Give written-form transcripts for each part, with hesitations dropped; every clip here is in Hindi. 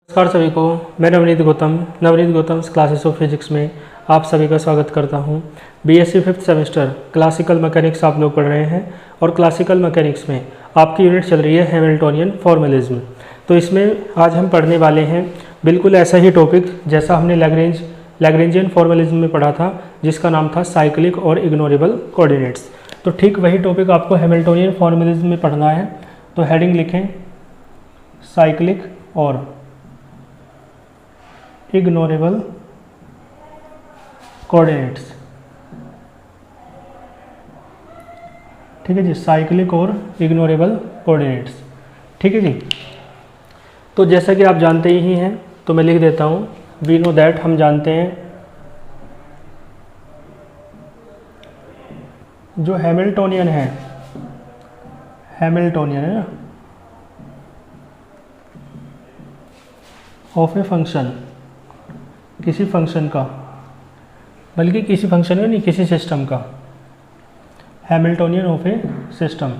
नमस्कार सभी को। मैं Navneet Gautam classes of physics में आप सभी का स्वागत करता हूं। BSc 5th semester classical mechanics आप लोग पढ़ रहे हैं और क्लासिकल मैकेनिक्स में आपकी यूनिट चल रही है हैमिल्टोनियन फॉर्मलिज्म। तो इसमें आज हम पढ़ने वाले हैं बिल्कुल ऐसा ही टॉपिक जैसा हमने लैग्रेंजियन फॉर्मलिज्म में पढ़ा था, जिसका नाम था साइक्लिक और इग्नोरेबल कोऑर्डिनेट्स। तो ठीक वही टॉपिक आपको हैमिल्टोनियन फॉर्मलिज्म में पढ़ना है। तो हेडिंग लिखें साइक्लिक और इग्नोरेबल कोऑर्डिनेट्स। ठीक है जी, साइक्लिक और इग्नोरेबल कोऑर्डिनेट्स। ठीक है जी। तो जैसा कि आप जानते ही हैं, तो मैं लिख देता हूं, वी नो दैट, हम जानते हैं जो हैमिल्टोनियन है ना, ऑफ ए फंक्शन, किसी फंक्शन का, बल्कि किसी फंक्शन का नहीं, किसी सिस्टम का, हैमिल्टोनियन ऑफ ए सिस्टम।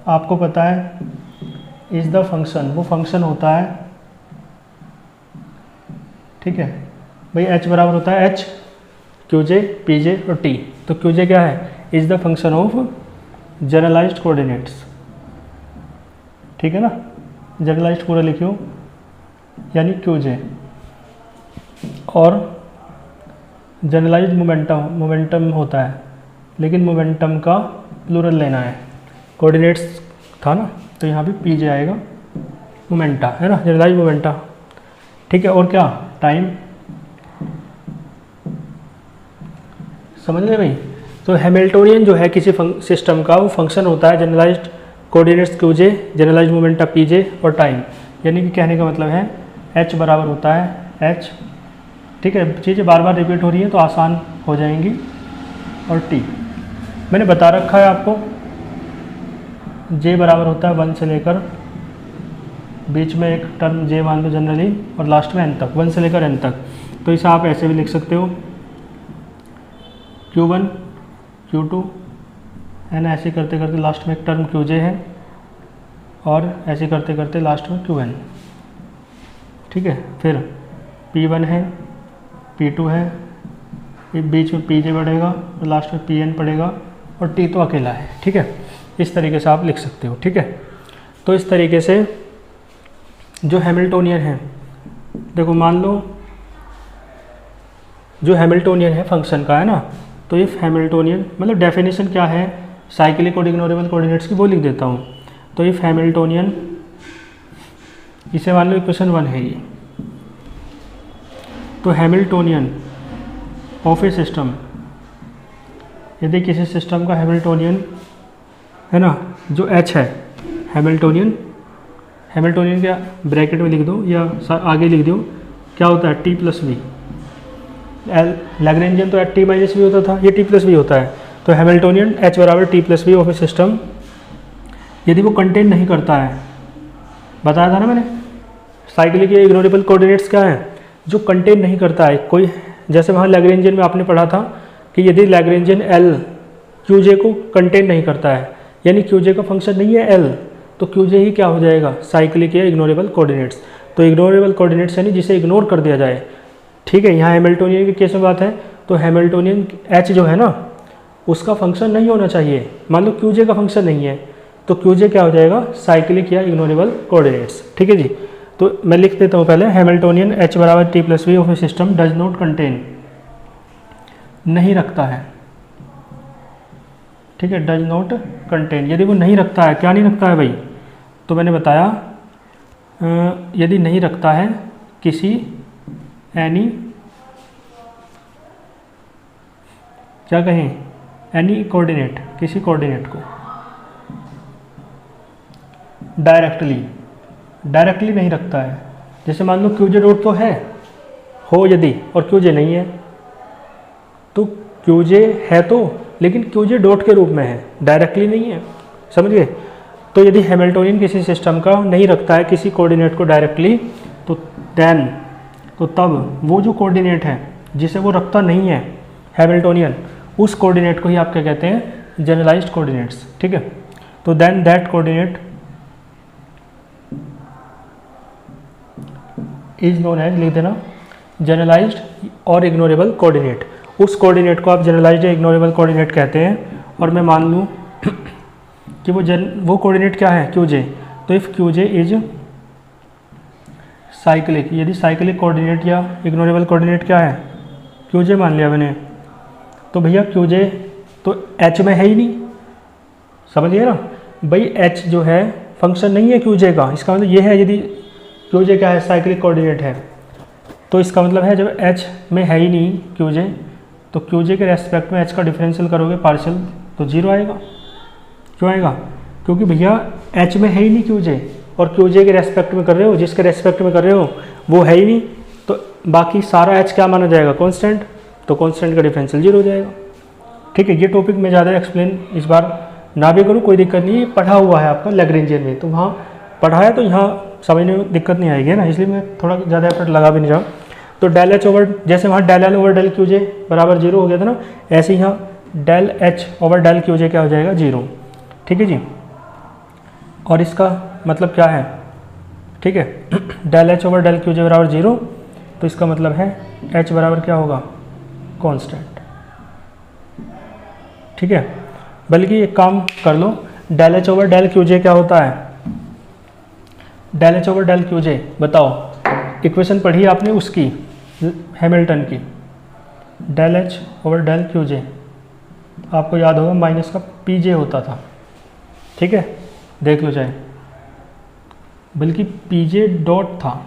आपको पता है इज द फंक्शन, वो फंक्शन होता है, ठीक है भाई, h बराबर होता है h qj pj और t। तो qj क्या है? Is the function of generalized coordinates. ठीक है ना, जनरलाइज्ड पूरा लिखियो, यानी qj। और जनरलाइज्ड मोमेंटम होता है, लेकिन मोमेंटम का प्लूरल लेना है। कोऑर्डिनेट्स था ना, तो यहाँ भी पीजे आएगा, मोमेंटा है ना, जनरलाइज्ड मोमेंटा। ठीक है, और क्या? टाइम। समझ ले भाई। तो हैमिल्टोनियन जो है किसी सिस्टम का, वो फंक्शन होता है generalized coordinates qj, generalized momenta pj और टाइम। यानी कि कहने का मतलब है h बराबर होता है h, ठीक है, चीज़ें बार बार रिपीट हो रही हैं तो आसान हो जाएंगी, और t मैंने बता रखा है आपको, j बराबर होता है 1 से लेकर, बीच में एक टर्म j मान लो जनरली, और लास्ट में n तक, 1 से लेकर n तक। तो इसे आप ऐसे भी लिख सकते हो, q1 q2 n, ऐसे करते करते लास्ट में एक टर्म qj है, और ऐसे करते करते लास्ट में qn। ठीक है, फिर p1 है, p2 है, बीच में pj बढ़ेगा और लास्ट में pn पड़ेगा, और t तो अकेला है। ठीक है, इस तरीके से आप लिख सकते हो। ठीक है, तो इस तरीके से जो हैमिल्टोनियन है, देखो मान लो जो हैमिल्टोनियन है फंक्शन का है ना, तो ये हैमिल्टोनियन मतलब डेफिनेशन क्या है साइक्लिक और इग्नोरेबल कोऑर्डिनेट्स की, वो लिख देता हूँ। तो ये हैमिल्टोनियन, इसे मान लो इक्वेशन 1 है ये। तो हैमिल्टोनियन ऑफ ए सिस्टम, यदि किसी सिस्टम का हैमिल्टोनियन है ना, जो h है, हैमिल्टोनियन क्या ब्रैकेट में लिख दो या आगे लिख दो, क्या होता है? t plus V. लैग्रेंजियन तो t माइनस वी होता था, ये t प्लस वी होता है। तो हैमिल्टोनियन h बराबर t plus V of a system, यदि वो कंटेन नहीं करता है, बताया था ना मैंने, साइक्लिक या इग्नोरेबल कोऑर्डिनेट्स क्या है? जो कंटेन नहीं करता है कोई, जैसे वहाँ लैग्रेंजियन में आपने पढ़ा था कि यदि लैग्रेंजियन L qj को कंटेन नहीं करता है, यानी qj का फंक्शन नहीं है L, तो qj ही क्या हो जाएगा? साइक्लिक या इग्नोरेबल कोऑर्डिनेट्स। तो इग्नोरेबल कोऑर्डिनेट्स यानी जिसे इग्नोर कर दिया जाए। ठीक है, यहाँ हैमिल्टोनियन के केस में बात है, तो हैमिल्टोनियन h जो है ना, उसका फंक्शन नहीं होना चाहिए। मान लो qj का फंक्शन नहीं है, तो qj क्या हो जाएगा? साइक्लिक या इग्नोरेबल कोऑर्डिनेट्स। ठीक है जी। तो मैं लिख देता हूँ पहले, हैमिल्टोनियन h बराबर t plus V of a system does not contain, नहीं रखता है। ठीक है, डज नॉट कंटेन, यदि वो नहीं रखता है, क्या नहीं रखता है भाई? तो मैंने बताया, यदि नहीं रखता है किसी एनी, क्या कहें, एनी कोऑर्डिनेट, किसी कोऑर्डिनेट को डायरेक्टली नहीं रखता है। जैसे मान लो qj डॉट तो है, हो यदि, और qj नहीं है, तो qj है तो, लेकिन qj डॉट के रूप में है, डायरेक्टली नहीं है। समझ गए? तो यदि हैमिल्टोनियन किसी सिस्टम का नहीं रखता है किसी कोऑर्डिनेट को डायरेक्टली, तो देन, तो तब वो जो कोऑर्डिनेट है जिसे वो रखता नहीं है हैमिल्टोनियन, उस कोऑर्डिनेट को ही आप क्या कहते हैं? Generalized coordinates. ठीक है, तो then that coordinate is known as, लिख देना, जनरलाइज्ड और इग्नोरेबल कोऑर्डिनेट। उस कोऑर्डिनेट को आप जनरलाइज्ड या इग्नोरेबल कोऑर्डिनेट कहते हैं। और मैं मान लूँ कि वो कोऑर्डिनेट क्या है, क्यू जे। तो if Q J is cyclic, यदि साइक्लिक कोऑर्डिनेट या इग्नोरेबल कोऑर्डिनेट क्या है, क्यू जे मान लिया मैंने, तो भैया क्यू जे तो एच में है ही नहीं, समझिए ना भाई, एच जो है फंक्शन नहीं है क्यू जे का। इसका मतलब ये है, यदि क्यू जे क्या है, साइक्लिक कोऑर्डिनेट है, तो इसका मतलब है जब एच में है ही नहीं क्यू जे, तो क्यू जे के रेस्पेक्ट में एच का डिफरेंशियल करोगे पार्शियल, तो जीरो आएगा। क्यों आएगा? क्योंकि भैया एच में है ही नहीं क्यू जे, और क्यू जे के रेस्पेक्ट में कर रहे हो, जिसके रेस्पेक्ट में कर रहे हो वो है ही नहीं, तो बाकी सारा एच क्या माना जाएगा, कांस्टेंट, तो कांस्टेंट का डिफरेंशियल जीरो हो जाएगा। ठीक है, ये टॉपिक मैं ज़्यादा एक्सप्लेन इस बार ना भी करूँ कोई दिक्कत नहीं, पढ़ा हुआ है आपका लैग्रेंजियन में, तो वहाँ पढ़ा है तो यहाँ समझने में दिक्कत नहीं आएगी ना, इसलिए मैं थोड़ा ज़्यादा एफर्ट लगा भी नहीं रहा। तो डेल एच ओवर, जैसे वहाँ del L over del Q J बराबर जीरो हो गया था ना, ऐसे ही यहाँ del H over del Q J क्या हो जाएगा, जीरो। ठीक है जी, और इसका मतलब क्या है, ठीक है, del H over del Q J बराबर जीरो, तो इसका मतलब है एच बराबर क्या होगा, कांस्टेंट। ठीक है, बल्कि एक काम कर लो, del H over del Q J क्या होता है, del H over del Q J, बताओ, इक्वेशन पढ़ी आपने उसकी, हैमिल्टन की, del H over del Q J, आपको याद होगा माइनस का पी जे होता था। ठीक है, देख लो चाहे, बल्कि पी जे डॉट था।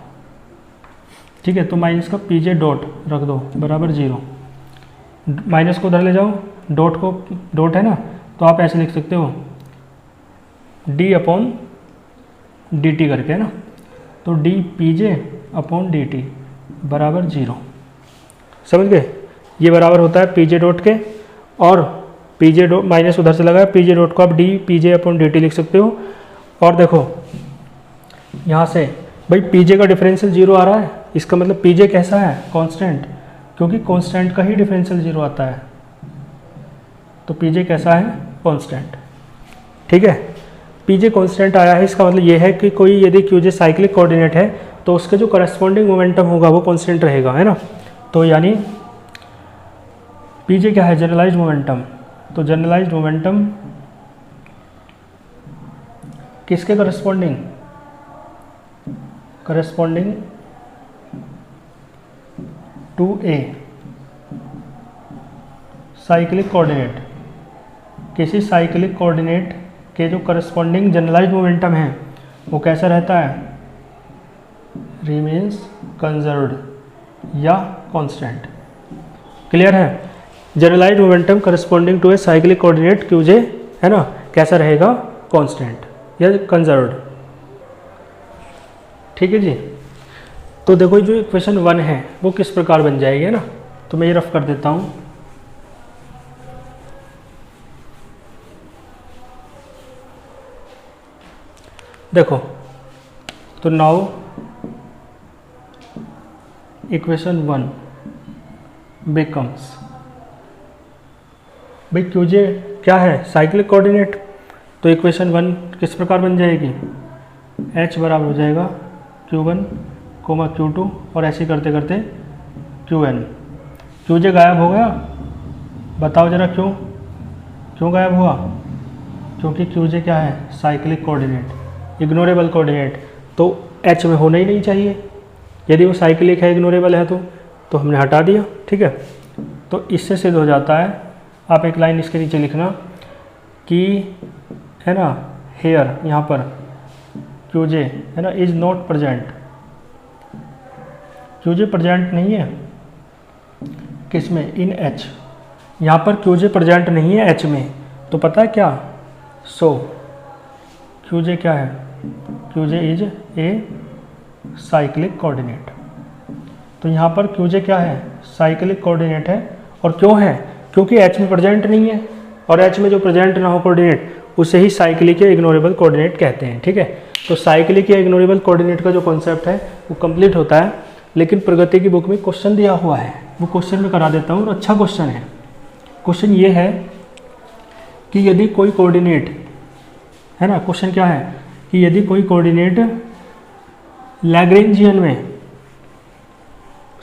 ठीक है, तो माइनस का पी जे डॉट रख दो बराबर जीरो, माइनस को उधर ले जाओ, डॉट को, डॉट है ना, तो आप ऐसे लिख सकते हो डी अपॉन डी टी करके, है ना, तो D P J upon D T बराबर जीरो। समझ गए, ये बराबर होता है पी जे डॉट के, और पी जे डॉट माइनस उधर से लगा है, पी जे डॉट को आप D P J upon D T लिख सकते हो। और देखो यहाँ से भाई पी जे का डिफरेंशियल जीरो आ रहा है, इसका मतलब पी जे कैसा है, कांस्टेंट, क्योंकि कांस्टेंट का ही डिफरेंशियल जीरो आता है, तो पी जे कैसा है, कांस्टेंट। ठीक है, पी जे कांस्टेंट आया है, इसका मतलब ये है कि कोई यदि क्यू जे साइक्लिक कोऑर्डिनेट है तो उसके जो करस्पॉन्डिंग मोमेंटम होगा वो कांस्टेंट रहेगा, है ना। तो यानी पी जे क्या है, जनरलाइज्ड मोमेंटम, तो जनरलाइज्ड मोमेंटम किसके corresponding, corresponding to a cyclic coordinate, किसी साइक्लिक कोऑर्डिनेट के जो करस्पॉन्डिंग जनरलाइज्ड मोमेंटम है वो कैसा रहता है, रिमेन्स कंजर्व्ड या कांस्टेंट। क्लियर है, generalized momentum corresponding to a cyclic coordinate Q J, है ना, कैसा रहेगा, कांस्टेंट या कंजर्व्ड। ठीक है जी, तो देखो जो इक्वेशन 1 है वो किस प्रकार बन जाएगी, है ना, तो मैं ये रफ कर देता हूँ। देखो, तो नाउ इक्वेशन 1 बिकम्स, भाई क्यू जे क्या है, साइक्लिक कोऑर्डिनेट, तो इक्वेशन 1 किस प्रकार बन जाएगी, h बराबर हो जाएगा q1 कोमा q2 और ऐसे करते करते qn। क्यू जे गायब हो गया, बताओ जरा क्यों, क्यों गायब हुआ, क्योंकि क्यू जे क्या है, साइक्लिक कोऑर्डिनेट, इग्नोरेबल कोऑर्डिनेट, तो h में होना ही नहीं चाहिए, यदि वो साइक्लिक है, इग्नोरेबल है तो हमने हटा दिया। ठीक है, तो इससे सिद्ध हो जाता है, आप एक लाइन इसके नीचे लिखना कि, है ना, हेयर यहाँ पर क्यू जे, है ना, is not present, Q J present नहीं है किस में, इन एच, यहाँ पर क्यू जे प्रेजेंट नहीं है एच में, तो पता है क्या, सो क्यू जे क्या है, Q J is a cyclic coordinate, तो यहाँ पर क्यू जे क्या है, साइक्लिक कोऑर्डिनेट है, और क्यों है, क्योंकि एच में प्रेजेंट नहीं है, और एच में जो प्रेजेंट ना हो कोऑर्डिनेट उसे ही साइक्लिक या इग्नोरेबल कोऑर्डिनेट कहते हैं। ठीक है, तो साइक्लिक या इग्नोरेबल कोऑर्डिनेट का जो कॉन्सेप्ट है वो कंप्लीट होता है, लेकिन प्रगति की बुक में क्वेश्चन दिया हुआ है, वो क्वेश्चन में करा देता हूँ, और अच्छा क्वेश्चन है। क्वेश्चन ये है कि यदि कोई कोऑर्डिनेट, है ना, क्वेश्चन क्या है कि यदि कोई कोऑर्डिनेट लैग्रेंजियन में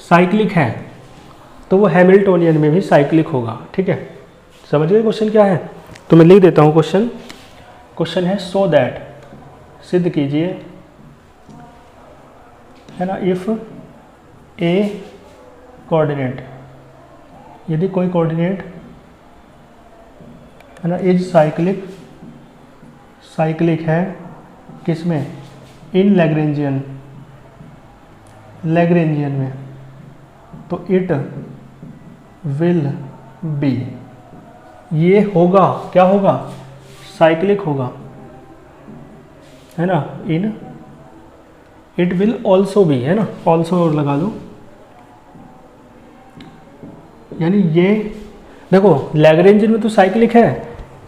साइक्लिक है तो वो हैमिल्टोनियन में भी साइक्लिक होगा। ठीक है, समझ गए क्वेश्चन क्या है? तो मैं लिख देता हूँ क्वेश्चन। क्वेश्चन है सो दैट, सिद्ध कीजिए, है ना, इफ ए कोऑर्डिनेट, यदि कोई कोऑर्डिनेट है ना इज साइक्लिक, साइक्लिक है किसमें? इन लैग्रेंजियन, लैग्रेंजियन में, तो इट विल बी, ये होगा, क्या होगा? साइक्लिक होगा, है ना। In it will also be, है ना, ऑल्सो और लगा लो, यानी ये देखो लैग्रेंजियन में तो साइक्लिक है,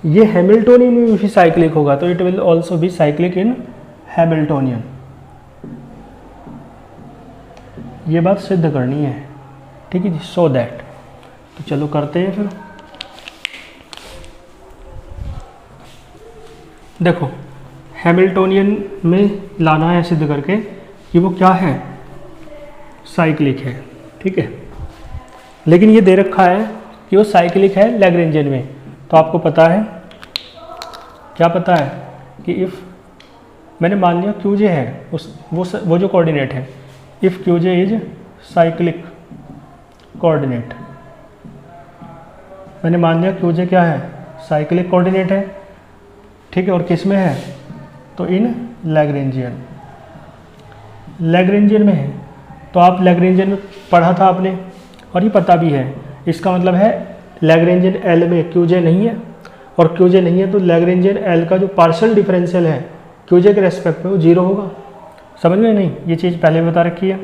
ये हैमिल्टोनियन में भी साइक्लिक होगा, तो it will also be cyclic in Hamiltonian. ये बात सिद्ध करनी है, ठीक है जी। सो दैट, तो चलो करते हैं फिर। देखो हैमिल्टोनियन में लाना है सिद्ध करके कि वो क्या है? साइक्लिक है। ठीक है, लेकिन ये दे रखा है कि वो साइक्लिक है लैग्रेंजियन में, तो आपको पता है, क्या पता है कि इफ़, मैंने मान लिया क्यूजे है वो जो कोऑर्डिनेट है, if QJ is cyclic coordinate, मैंने मान लिया क्यूजे क्या है? साइक्लिक कोऑर्डिनेट है। ठीक है, और किस में है? तो इन लैग्रेंजियन, लैग्रेंजियन में है। तो आप लैग्रेंजियन में पढ़ा था आपने, और ये पता भी है, इसका मतलब है लैग्रेंजियन एल में क्यूजे नहीं है, और क्यूजे नहीं है तो लैग्रेंजियन एल का जो पार्शियल डिफरेंशियल है क्यूजे के रेस्पेक्ट में वो जीरो होगा। समझ में नहीं? ये चीज़ पहले बता रखी है।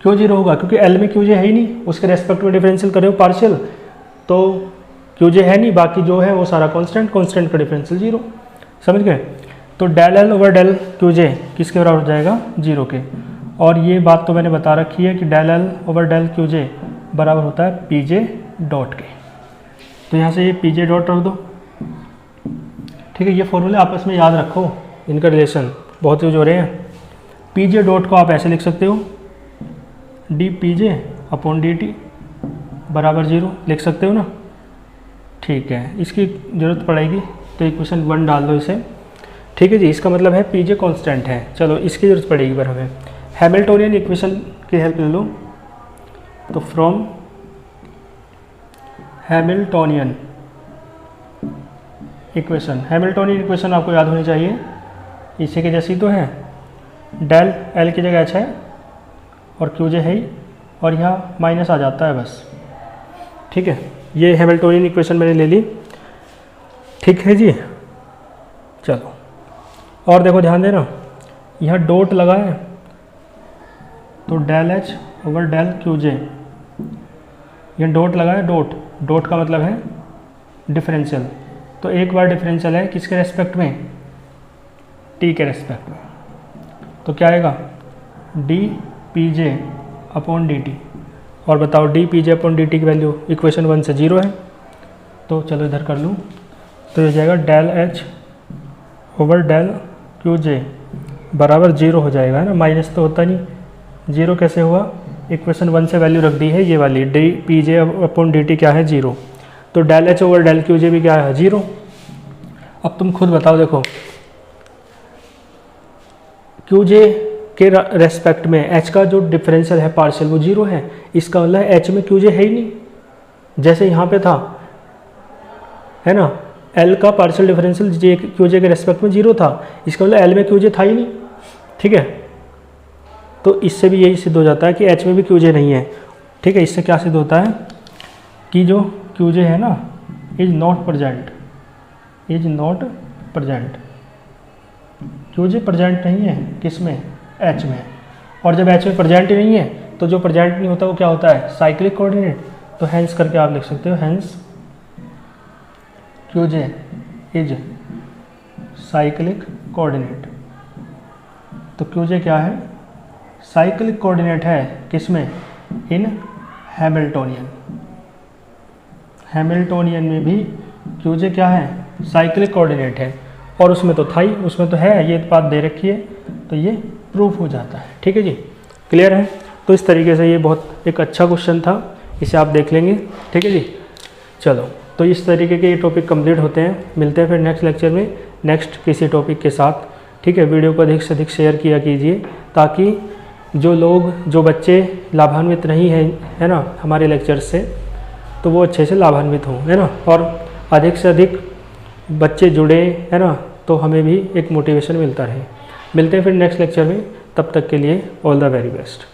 क्यों जीरो होगा? क्योंकि एल में क्यूजे है ही नहीं, उसके रेस्पेक्ट में डिफरेंशियल करे हो पार्शियल, तो क्यूजे है नहीं, बाकी जो है वो सारा कांस्टेंट, कांस्टेंट का डिफरेंशियल जीरो। समझ गए? तो del L over del QJ किसके बराबर हो जाएगा? जीरो के। और ये बात तो मैंने बता रखी है कि del L over del QJ बराबर होता है पीजे डॉट के। तो यहाँ से ये पीजे डॉट रख दो। ठीक है, ये फॉर्मूले आपस में याद रखो, इनका रिलेशन बहुत यूज हो रहे हैं। पीजे डॉट को आप ऐसे लिख सकते हो, डी पीजे अपॉन डी टी बराबर जीरो, लिख सकते हो ना। ठीक है, इसकी ज़रूरत पड़ेगी तो इक्वेशन 1 डाल दो इसे। ठीक है जी, इसका मतलब है पीजे कांस्टेंट है। चलो इसकी ज़रूरत पड़ेगी पर हमें हैमिल्टोनियन इक्वेशन की हेल्प ले लो। तो from Hamiltonian equation, Hamiltonian equation आपको याद होनी चाहिए, इसी के जैसी तो है। डेल एल की जगह एच है और क्यूजे है ही, और यहाँ माइनस आ जाता है बस। ठीक है, ये हैमिल्टोनियन इक्वेशन मैंने ले ली। ठीक है जी, चलो और देखो ध्यान देना, यहाँ डॉट लगा है तो del H over del QJ, यहाँ डॉट लगा है, डॉट का मतलब है डिफरेंशियल। तो एक बार डिफरेंशियल है किसके रेस्पेक्ट में? टी के रेस्पेक्ट में। तो क्या आएगा? D P J upon D T. और बताओ D P J upon D T की वैल्यू इक्वेशन 1 से 0 है। तो चलो इधर कर लूँ, तो ये जाएगा del H over del Q J बराबर 0 हो जाएगा, है ना। माइनस तो होता नहीं, 0 कैसे हुआ? इक्वेशन 1 से वैल्यू रख दी है ये वाली, D P J upon D T क्या है? 0। तो del H over del Q J भी क्या है? 0। अब तुम खुद बताओ, देखो क्यू जे के रेस्पेक्ट में एच का जो डिफरेंशियल है पार्शियल वो 0 है, इसका मतलब एच में क्यू जे है ही नहीं, जैसे यहाँ पे था, है ना। एल का पार्शियल डिफरेंशियल जे क्यू जे के रेस्पेक्ट में 0 था, इसका मतलब एल में क्यू जे था ही नहीं। ठीक है, तो इससे भी यही सिद्ध हो जाता है कि एच में भी क्यू जे नहीं है। ठीक है, इससे क्या सिद्ध होता है कि जो क्यू जे है ना, is not present, is not present. Q J present नहीं है किस में? एच में। और जब एच में प्रजेंट ही नहीं है तो जो प्रजेंट नहीं होता वो क्या होता है? Cyclic coordinate. तो हैंस करके आप लिख सकते हो, hence Q J is cyclic coordinate. तो क्यू जे क्या है? साइक्लिक कोऑर्डिनेट है किसमें? इन हैमिल्टोनियन। हैमिल्टोनियन में भी क्यू जे क्या है? साइक्लिक कोऑर्डिनेट है, और उसमें तो था ही, उसमें तो है, ये बात दे रखी है, तो ये प्रूफ हो जाता है। ठीक है जी, क्लियर है। तो इस तरीके से ये बहुत एक अच्छा क्वेश्चन था, इसे आप देख लेंगे। ठीक है जी, चलो तो इस तरीके के ये टॉपिक कंप्लीट होते हैं। मिलते हैं फिर नेक्स्ट लेक्चर में नेक्स्ट किसी टॉपिक के साथ। ठीक है, वीडियो को अधिक से अधिक शेयर किया कीजिए ताकि जो बच्चे लाभान्वित नहीं हैं, है ना, हमारे लेक्चर से, तो वो अच्छे से लाभान्वित हों, है ना, और अधिक से अधिक बच्चे जुड़े, है ना, तो हमें भी एक मोटिवेशन मिलता रहे। मिलते हैं फिर नेक्स्ट लेक्चर में, तब तक के लिए ऑल द वेरी बेस्ट।